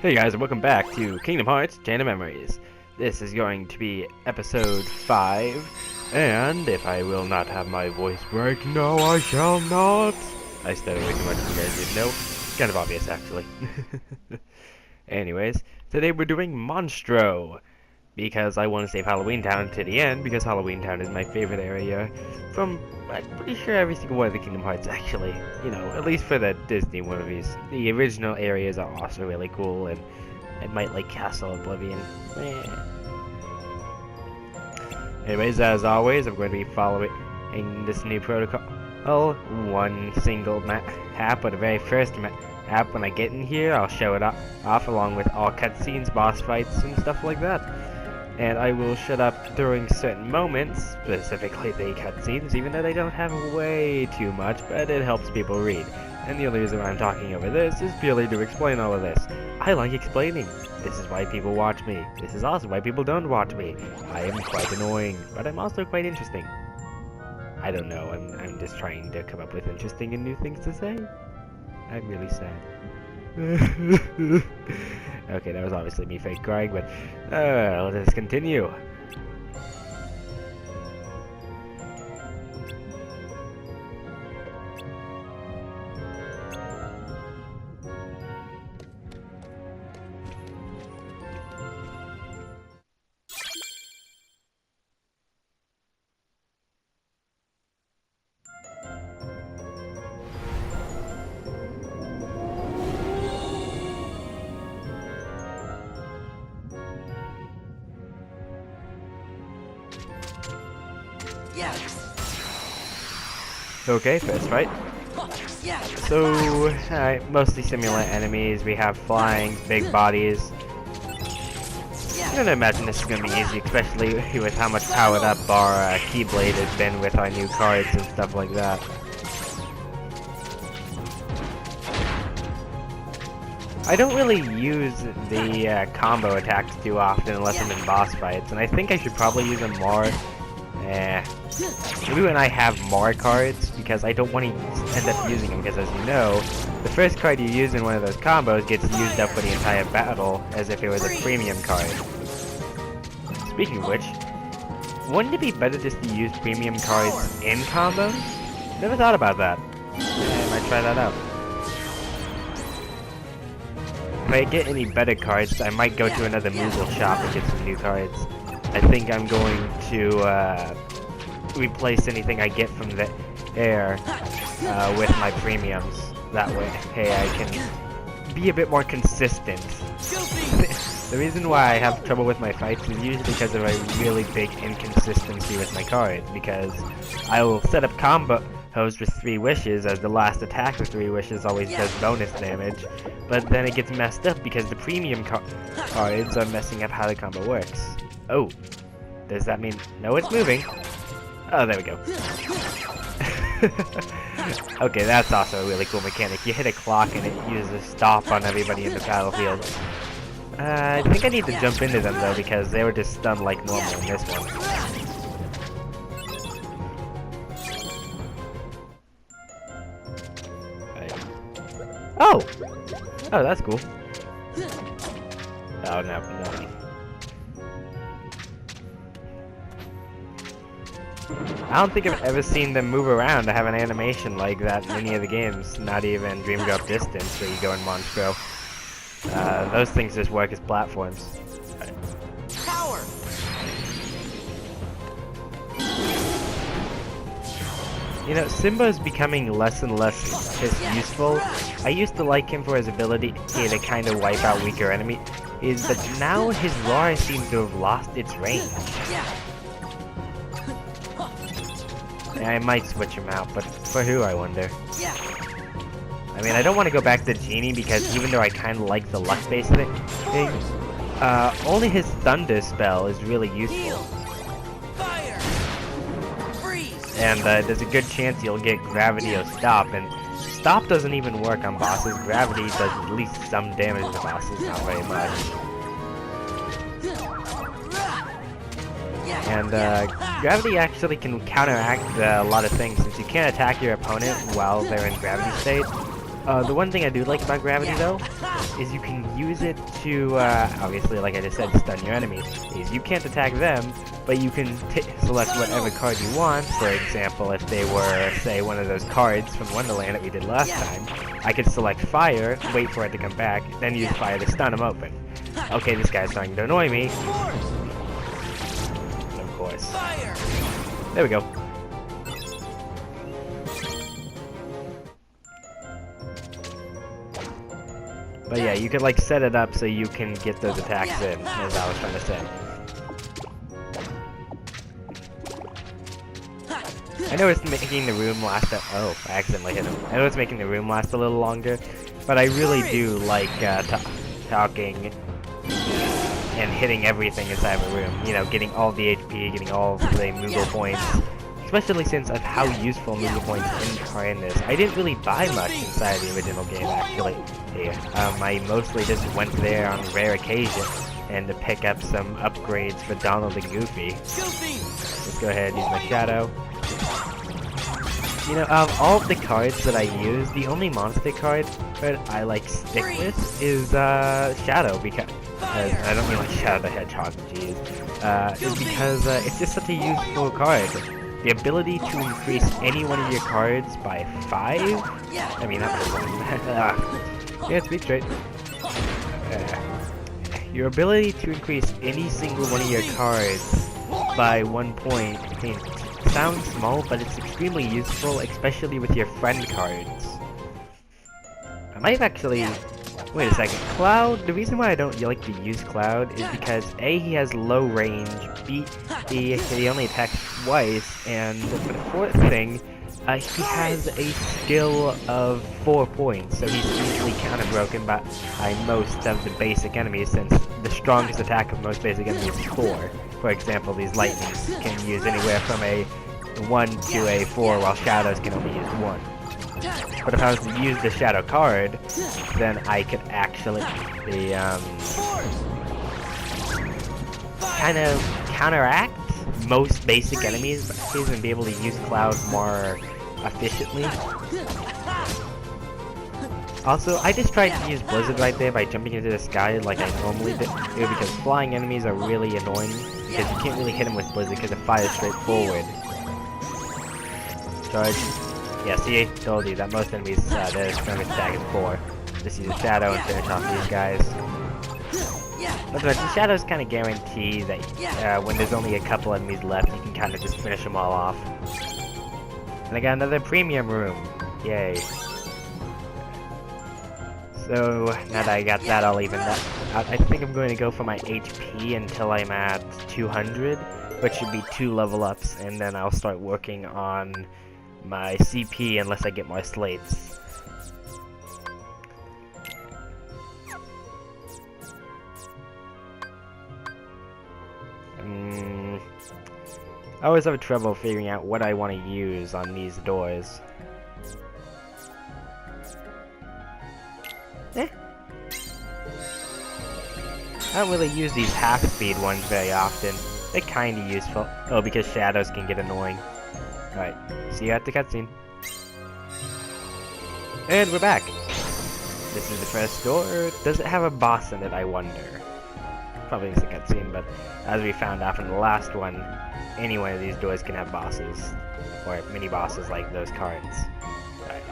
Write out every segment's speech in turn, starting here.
Hey guys, and welcome back to Kingdom Hearts Chain of Memories. This is going to be episode 5, and if I will not have my voice break, no I shall not. I stutter way too much, you guys didn't know. It's kind of obvious, actually. Anyways, today we're doing Monstro, because I want to save Halloween Town to the end, because Halloween Town is my favorite area from, I'm pretty sure, every single one of the Kingdom Hearts, actually. You know, at least for the Disney movies. The original areas are also really cool, and I might like Castle Oblivion. Anyways, as always, I'm going to be following this new protocol. One single map, but the very first map, when I get in here, I'll show it off along with all cutscenes, boss fights, and stuff like that. And I will shut up during certain moments, specifically the cutscenes, even though they don't have way too much, but it helps people read. And the only reason why I'm talking over this is purely to explain all of this. I like explaining. This is why people watch me. This is also why people don't watch me. I am quite annoying, but I'm also quite interesting. I don't know, I'm just trying to come up with interesting and new things to say. I'm really sad. Okay, that was obviously me fake crying, but let's continue. Okay, first fight. So, mostly similar enemies. We have flying, big bodies. I'm gonna imagine this is gonna be easy, especially with how much powered up our Keyblade has been with our new cards and stuff like that. I don't really use the combo attacks too often unless I'm in boss fights, and I think I should probably use them more. Maybe when I have more cards, because I don't want to end up using them, because as you know, the first card you use in one of those combos gets used up for the entire battle, as if it was a premium card. Speaking of which, wouldn't it be better just to use premium cards in combos? Never thought about that. I might try that out. If I get any better cards, I might go to another Moogle shop and get some new cards. I think I'm going to replace anything I get from there with my premiums. That way, hey, I can be a bit more consistent. The reason why I have trouble with my fights is usually because of a really big inconsistency with my cards. Because I will set up combos with 3 wishes, as the last attack with 3 wishes always does bonus damage. But then it gets messed up because the premium cards are messing up how the combo works. Oh, does that mean... No, it's moving. Oh, there we go. Okay, that's also a really cool mechanic. You hit a clock and it uses a stop on everybody in the battlefield. I think I need to jump into them, though, because they were just stunned like normal in this one. Right. Oh! Oh, that's cool. Oh, no. I don't think I've ever seen them move around to have an animation like that in any of the games, not even Dream Drop Distance, where you go in Monstro. Those things just work as platforms. Power. You know, Simba's becoming less and less useful. I used to like him for his ability to kind of wipe out weaker enemies, but now his roar seems to have lost its range. I might switch him out, but for who, I wonder? I mean, I don't want to go back to Genie, because even though I kind of like the luck-based thing, only his Thunder spell is really useful. And there's a good chance you'll get Gravity or Stop, and Stop doesn't even work on bosses. Gravity does at least some damage to bosses, not very much. And Gravity actually can counteract a lot of things, since you can't attack your opponent while they're in Gravity state. The one thing I do like about Gravity, though, is you can use it to, obviously, like I just said, stun your enemies. Is you can't attack them, but you can select whatever card you want. For example, if they were, say, one of those cards from Wonderland that we did last time, I could select fire, wait for it to come back, then use fire to stun them open. Okay, this guy's starting to annoy me. Of course. There we go. But yeah, you could like set it up so you can get those attacks in, as I was trying to say. I know it's making the room last oh, I accidentally hit him. I know it's making the room last a little longer, but I really do like talking and hitting everything inside of a room. You know, getting all the HP, getting all the Moogle points. Especially since of how useful Moogle points are in this. I didn't really buy much inside the original game, actually. I mostly just went there on rare occasion and to pick up some upgrades for Donald and Goofy. Let's go ahead and use my Shadow. You know, of all of the cards that I use, the only monster card that I like stick with is Shadow, because I don't mean like Shadow the Hedgehog, jeez. Is because it's just such a useful card. The ability to increase any one of your cards by 5? I mean, that's yeah, speak straight. Your ability to increase any single one of your cards by 1 point, I mean, sounds small, but it's extremely useful, especially with your friend cards. I might actually... Wait a second. Cloud, the reason why I don't like to use Cloud is because A, he has low range, B, he only attacks twice, and for the fourth thing, he has a skill of 4 points, so he's easily counter-broken by most of the basic enemies, since the strongest attack of most basic enemies is 4. For example, these lightnings can use anywhere from a 1 to a 4, while shadows can only use 1. But if I was to use the shadow card, then I could actually kind of counteract most basic enemies and be able to use Cloud more efficiently. Also, I just tried to use Blizzard right there by jumping into the sky like I normally do, because flying enemies are really annoying, because you can't really hit them with Blizzard because it fires straight forward. Charge. Yeah, see, I told you that most enemies, their strongest attack is 4. Just use a Shadow and finish off these guys. But the Shadows kind of guarantee that when there's only a couple enemies left, you can kind of just finish them all off. And I got another premium room. Yay. So, now that I got that all evened up, I think I'm going to go for my HP until I'm at 200, which should be 2 level ups, and then I'll start working on my CP unless I get more slates. I always have trouble figuring out what I want to use on these doors. I don't really use these half-speed ones very often. They're kinda useful. Oh, because shadows can get annoying. Alright, see you at the cutscene. And we're back! This is the first door. Does it have a boss in it, I wonder? Probably is a cutscene, but as we found out from the last one, any one of these doors can have bosses. Or mini-bosses like those cards. Alright,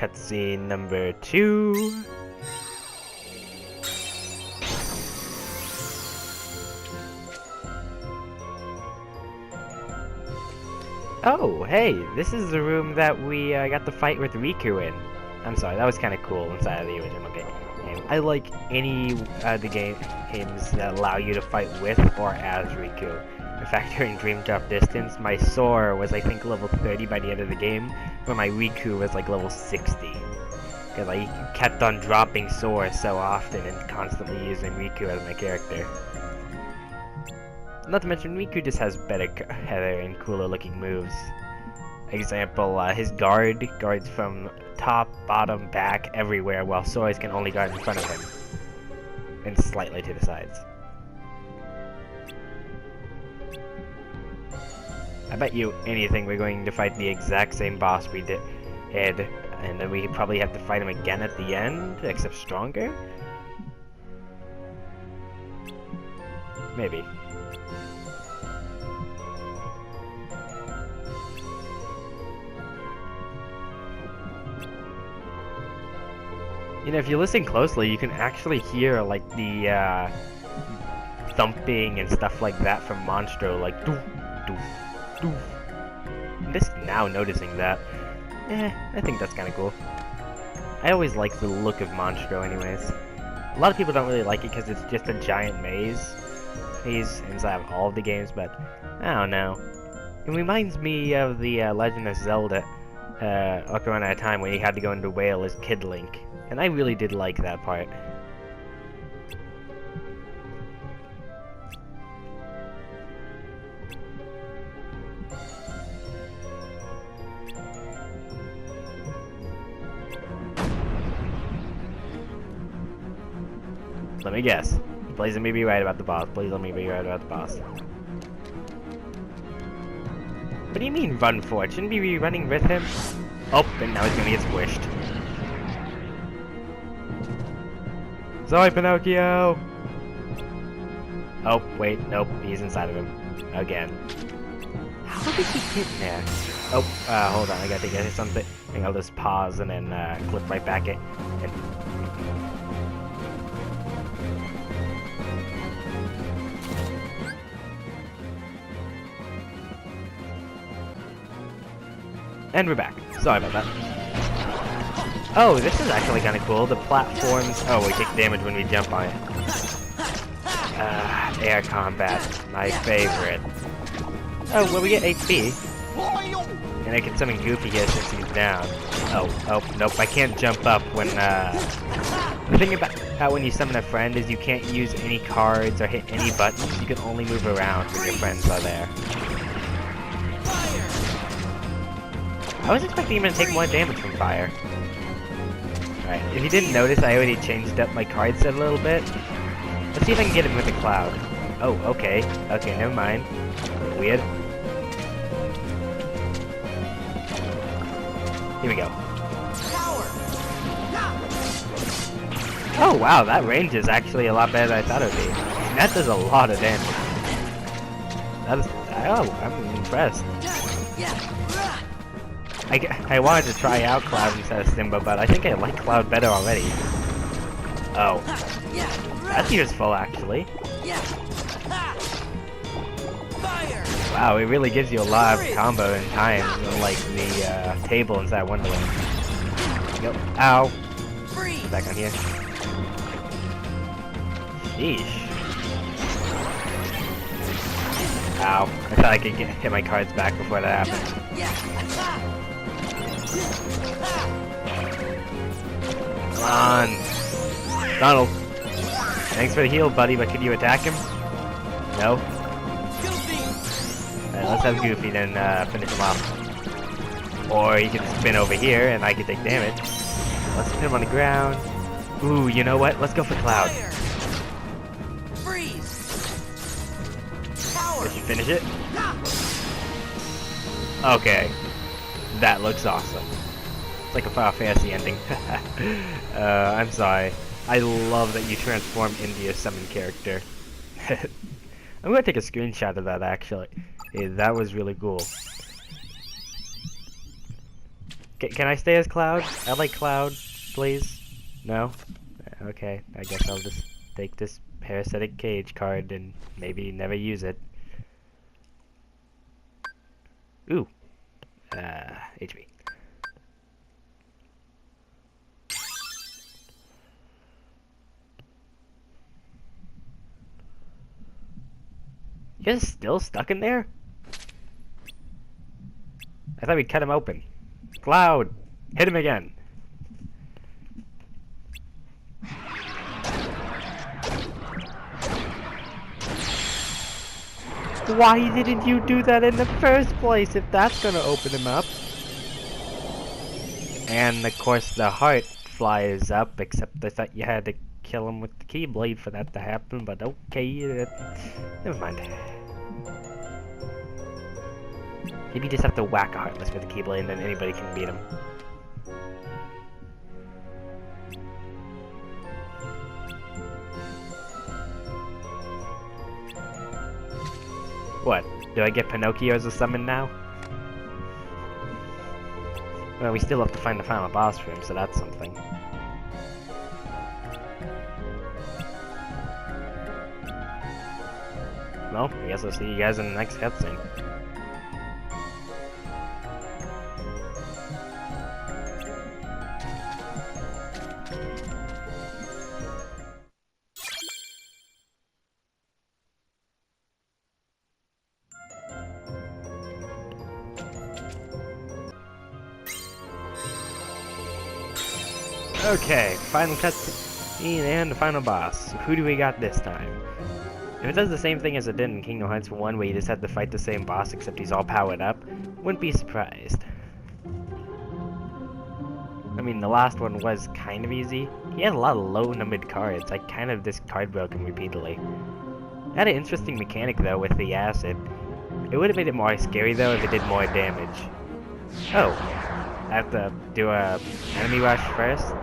cutscene number 2. Oh, hey, this is the room that we got the fight with Riku in. I'm sorry, that was kind of cool inside of the original game. I like any the games that allow you to fight with or as Riku. In fact, during Dream Drop Distance, my Sora was I think level 30 by the end of the game, where my Riku was like level 60. Because I kept on dropping Sora so often and constantly using Riku as my character. Not to mention, Riku just has better and cooler looking moves. Example, his guards from top, bottom, back, everywhere, while Sora's can only guard in front of him. And slightly to the sides. I bet you anything we're going to fight the exact same boss we did, and then we probably have to fight him again at the end, except stronger? Maybe. You know, if you listen closely, you can actually hear, like, the, thumping and stuff like that from Monstro, like, doof, doof, doof. I'm just now noticing that. I think that's kind of cool. I always like the look of Monstro anyways. A lot of people don't really like it because it's just a giant maze. He's inside of all of the games, but I don't know. It reminds me of the Legend of Zelda, Ocarina of Time, when he had to go into Whale as Kid Link. And I really did like that part. Let me guess. Please let me be right about the boss. Please let me be right about the boss. What do you mean run for it? Shouldn't we be running with him? Oh, and now he's gonna get squished. Sorry, Pinocchio! Oh, wait, nope, he's inside of him. Again. How did he get in there? Oh, hold on, I gotta get something. I think I'll just pause and then click right back in. And we're back. Sorry about that. Oh, this is actually kind of cool. The platforms... Oh, we take damage when we jump on it. Air combat. My favorite. Oh, well, we get HP. And I can summon Goofy here since he's down. Oh, nope. I can't jump up when, The thing about how when you summon a friend is you can't use any cards or hit any buttons. You can only move around when your friends are there. I was expecting him to take more damage from fire. Alright, if you didn't notice, I already changed up my card set a little bit. Let's see if I can get him with a cloud. Oh, okay. Okay, never mind. Weird. Here we go. Oh, wow, that range is actually a lot better than I thought it would be. That does a lot of damage. That is... Oh, I'm impressed. I wanted to try out Cloud instead of Simba, but I think I like Cloud better already. Oh. That's useful, actually. Wow, it really gives you a lot of combo and time, like the table inside Wonderland. Go. Ow. Get back on here. Sheesh. Ow. I thought I could hit my cards back before that happened. Come on. Donald. Thanks for the heal, buddy, but could you attack him? No? Alright, let's have Goofy then finish him off. Or he can spin over here and I can take damage. Let's put him on the ground. Ooh, you know what? Let's go for Cloud. Did you finish it? Okay. That looks awesome. It's like a Final Fantasy ending. I'm sorry. I love that you transform into a summon character. I'm gonna take a screenshot of that actually. Hey, that was really cool. Can I stay as Cloud? I like Cloud, please. No? Okay, I guess I'll just take this parasitic cage card and maybe never use it. Ooh. HP. You guys still stuck in there? I thought we'd cut him open. Cloud! Hit him again! Why didn't you do that in the first place if that's gonna open him up? And of course the heart flies up, except I thought you had to kill him with the Keyblade for that to happen, but okay, never mind. Maybe you just have to whack a Heartless with the Keyblade and then anybody can beat him. What? Do I get Pinocchio as a summon now? Well, we still have to find the final boss for him, so that's something. Well, I guess I'll see you guys in the next cutscene. Okay, final cutscene and the final boss. Who do we got this time? If it does the same thing as it did in Kingdom Hearts 1, where you just had to fight the same boss except he's all powered up, wouldn't be surprised. I mean, the last one was kind of easy. He had a lot of low-numbered cards. I kind of just card broke him repeatedly. It had an interesting mechanic, though, with the acid. It would have made it more scary, though, if it did more damage. Oh, I have to do a enemy rush first?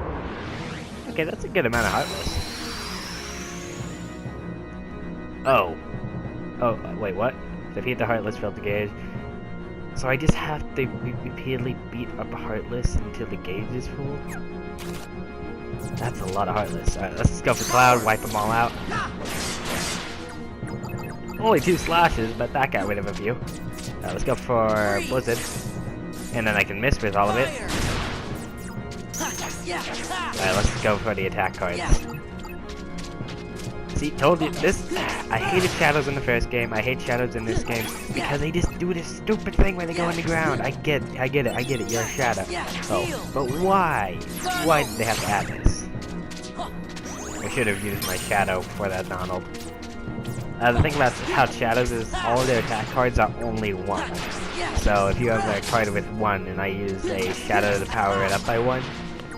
Okay, that's a good amount of Heartless. Oh. Oh, wait, what? Defeat the Heartless, fill the gauge. So I just have to repeatedly beat up a Heartless until the gauge is full? That's a lot of Heartless. Alright, let's just go for Cloud, wipe them all out. Only 2 slashes, but that got rid of a few. Let's go for Blizzard. And then I can miss with all of it. Alright, let's go for the attack cards. See, told you, this, I hated Shadows in the first game, I hate Shadows in this game, because they just do this stupid thing where they go underground. I get it, you're a Shadow. Oh, but why? Why did they have to add this? I should have used my Shadow for that, Donald. The thing about how Shadows is, all of their attack cards are only 1. So if you have a card with 1 and I use a Shadow to power it up by 1,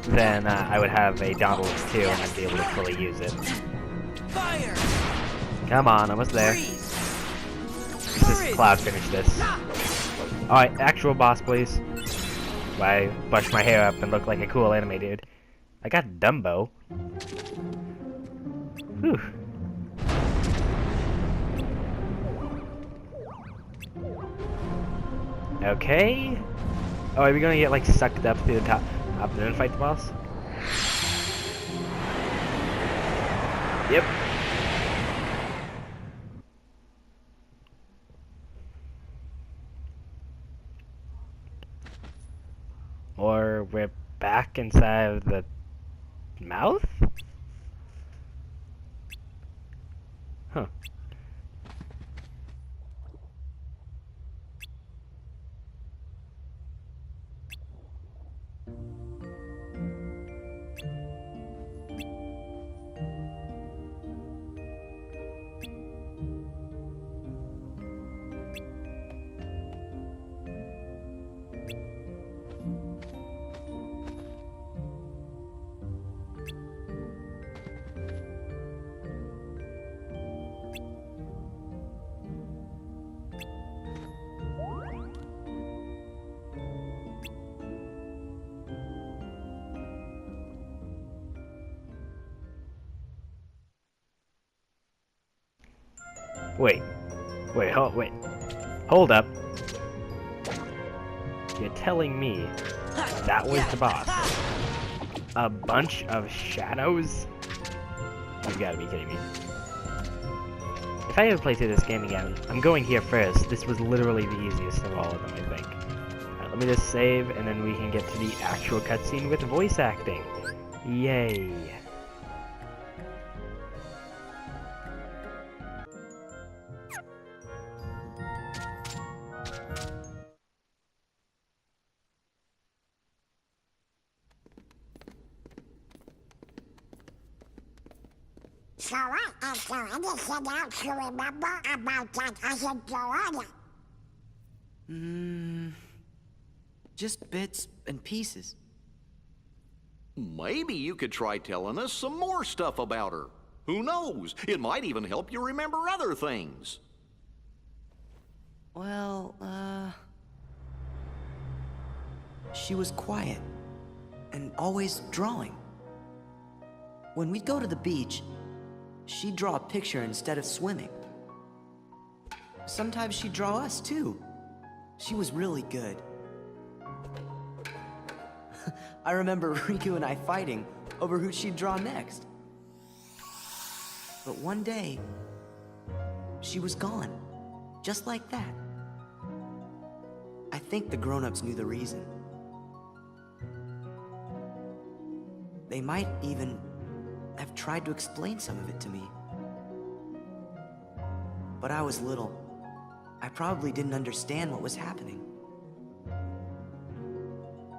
then I would have a Donald with 2 and I'd be able to fully use it. Come on, almost there. Let's just Cloud finish this. Alright, actual boss, please. I brush my hair up and look like a cool anime dude. I got Dumbo. Whew. Okay. Oh, are we gonna get like sucked up to the top and then fight the boss? Yep. Or we're back inside of the mouth? Huh. Wait, hold up. You're telling me that was the boss? A bunch of shadows? You've got to be kidding me. If I ever play through this game again, I'm going here first. This was literally the easiest of all of them, I think. Alright, let me just save, and then we can get to the actual cutscene with voice acting. Yay. So what is there anything else you remember about that other Joanna? Just bits and pieces. Maybe you could try telling us some more stuff about her. Who knows? It might even help you remember other things. Well, she was quiet and always drawing. When we'd go to the beach, she'd draw a picture instead of swimming. Sometimes she'd draw us too. She was really good. I remember Riku and I fighting over who she'd draw next. But one day, she was gone, just like that. I think the grown-ups knew the reason. They might even have tried to explain some of it to me. But I was little. I probably didn't understand what was happening.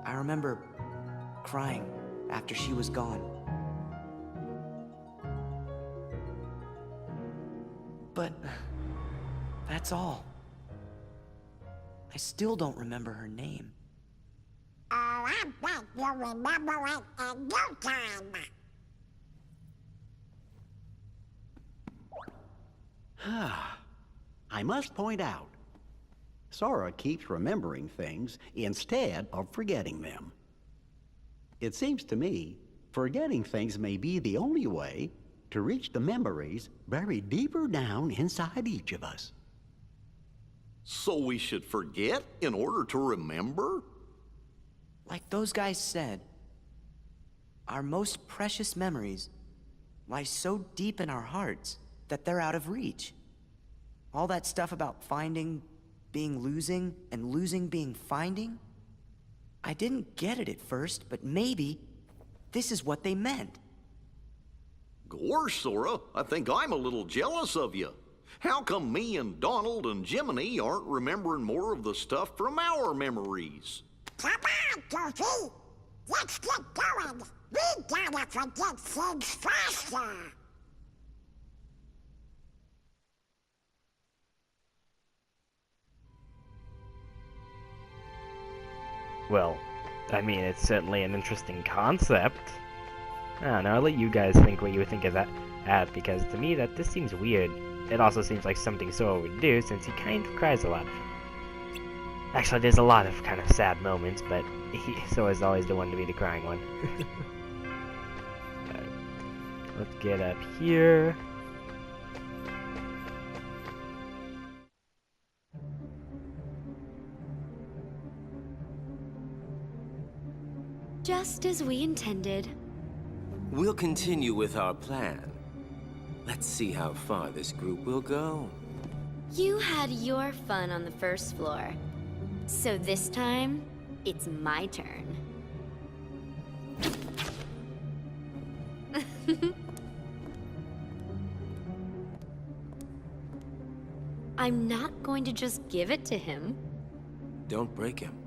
I remember crying after she was gone. But that's all. I still don't remember her name. Oh, I bet you'll remember it in no time. I must point out, Sora keeps remembering things instead of forgetting them. It seems to me, forgetting things may be the only way to reach the memories buried deeper down inside each of us. So we should forget in order to remember? Like those guys said, our most precious memories lie so deep in our hearts that they're out of reach. All that stuff about finding being losing and losing being finding, I didn't get it at first, but maybe this is what they meant. Gosh, Sora, I think I'm a little jealous of you. How come me and Donald and Jiminy aren't remembering more of the stuff from our memories? Come on, Goofy! Let's get going! We gotta forget things faster! Well, I mean, it's certainly an interesting concept. I don't know, I'll let you guys think what you think of that, because to me, that this seems weird. It also seems like something Sora would do, since he kind of cries a lot. Actually, there's a lot of kind of sad moments, but Sora's always the one to be the crying one. Let's get up here. Just as we intended. We'll continue with our plan. Let's see how far this group will go. You had your fun on the first floor. So this time, it's my turn. I'm not going to just give it to him. Don't break him.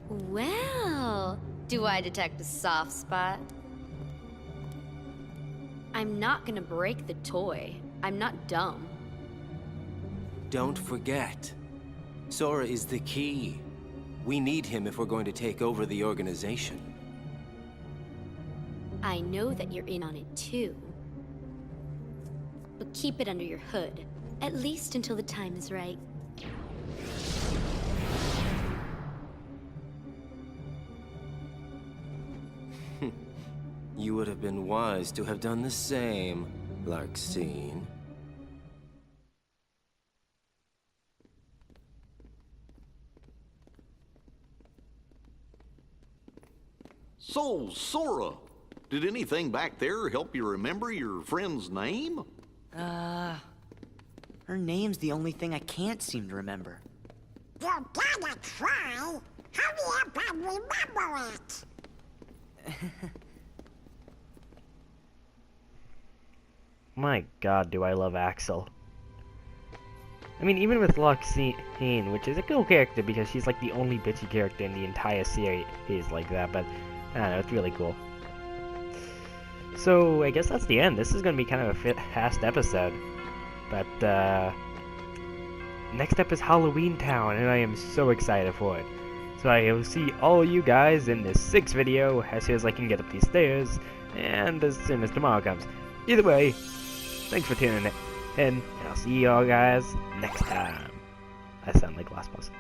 Well, do I detect a soft spot? I'm not gonna break the toy. I'm not dumb. Don't forget, Sora is the key. We need him if we're going to take over the organization. I know that you're in on it too. But keep it under your hood, at least until the time is right. You would have been wise to have done the same, Larxene. So, Sora, did anything back there help you remember your friend's name? Her name's the only thing I can't seem to remember. You gotta try. Hurry up and remember it. My god, do I love Axel. I mean, even with Loxine, which is a cool character because she's like the only bitchy character in the entire series like that, but I don't know, it's really cool. So, I guess that's the end. This is going to be kind of a fast episode. But, next up is Halloween Town, and I am so excited for it. So I will see all you guys in this 6th video as soon as I can get up these stairs, and as soon as tomorrow comes. Either way, thanks for tuning in, and I'll see you all guys next time. I sound like Last Boss.